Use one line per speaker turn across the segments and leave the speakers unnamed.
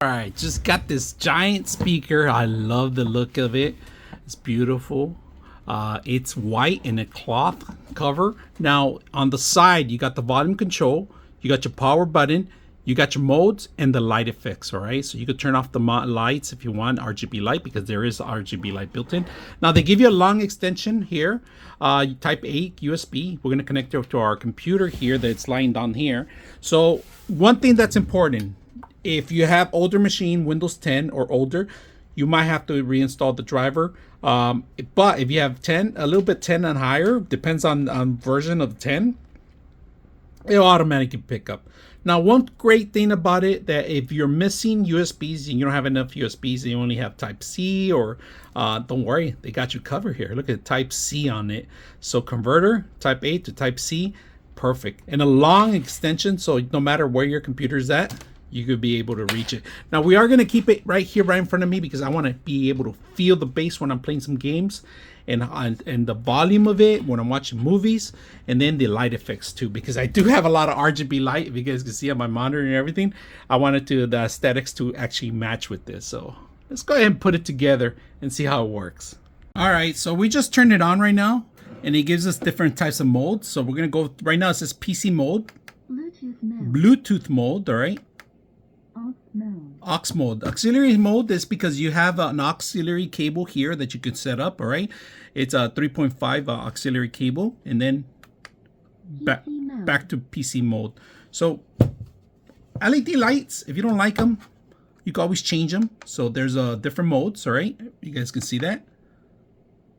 All right, just got this giant speaker. I love the look of it. It's beautiful. It's white in a cloth cover. Now on the side, you got the volume control, you got your power button, you got your modes and the light effects. All right, so you could turn off the lights if you want RGB light, because there is RGB light built in. Now they give you a long extension here, type A USB. We're gonna connect it to our computer here that's lying down here. So one thing that's important, if you have older machine, Windows 10 or older, you might have to reinstall the driver. But if you have 10, a little bit 10 and higher, depends on version of 10, it'll automatically pick up. Now, one great thing about it, that if you're missing USBs and you don't have enough USBs and you only have type C, or don't worry, they got you covered here. Look at type C on it. So converter, type A to type C, perfect. And a long extension, so no matter where your computer's at, you could be able to reach it. Now we are going to keep it right here, right in front of me, because I want to be able to feel the bass when I'm playing some games, and the volume of it when I'm watching movies, and then the light effects too, because I do have a lot of RGB light. If you guys can see on my monitor and everything, I wanted the aesthetics to actually match with this. So let's go ahead and put it together and see how it works. All right, so we just turned it on right now, and it gives us different types of modes. So we're gonna go right now. It says PC mode, Bluetooth mode, all right. Aux mode. Auxiliary mode is because you have an auxiliary cable here that you could set up. All right, it's a 3.5 auxiliary cable, and then back to PC mode. So LED lights, if you don't like them, you can always change them. So there's different modes. All right, you guys can see that.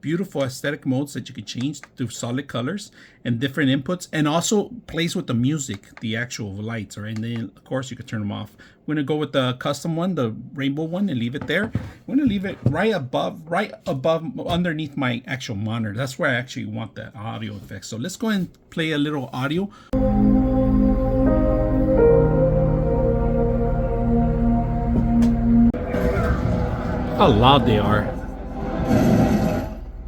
Beautiful aesthetic modes that you can change to solid colors and different inputs, and also plays with the music, the actual lights. All right, and then of course you can turn them off. We're gonna go with the custom one, the rainbow one, and leave it there. We're gonna leave it right above underneath my actual monitor. That's where I actually want that audio effect. So let's go and play a little audio. How loud they are.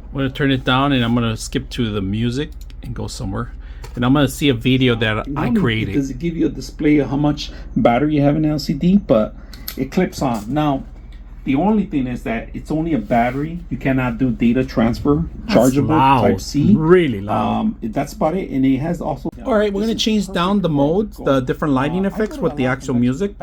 I'm going to turn it down, and I'm going to skip to the music and go somewhere. And I'm going to see a video that I created. Does it give you a display of how much battery you have in LCD? But it clips on. Now, the only thing is that it's only a battery. You cannot do data transfer. Chargeable type C. Really loud. That's about it. And it has also... All right, we're going to change down the modes, the different lighting effects with the actual music.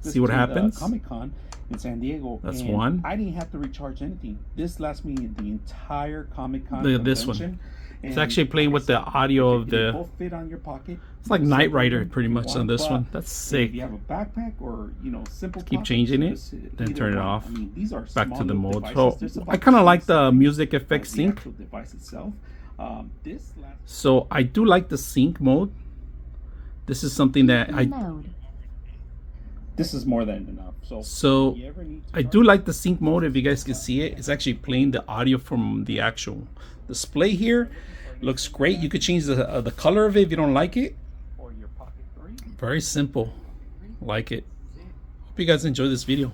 See what happens. Comic-Con in San Diego. That's one. I didn't have to recharge anything. This lasts me the entire Comic-Con convention. This one. It's actually playing with the audio of the... Both fit on your pocket. It's like Knight Rider pretty much on this one. That's sick. If you have a backpack or, simple, keep changing it, then turn it off. These are back to the mode. So I kind of like the music effect sync. So I do like the sync mode. This is something that this is more than enough. So I do like the sync mode. If you guys can see it, it's actually playing the audio from the actual display here. Looks great. You could change the color of it if you don't like it. Very simple. Like it. Hope you guys enjoy this video.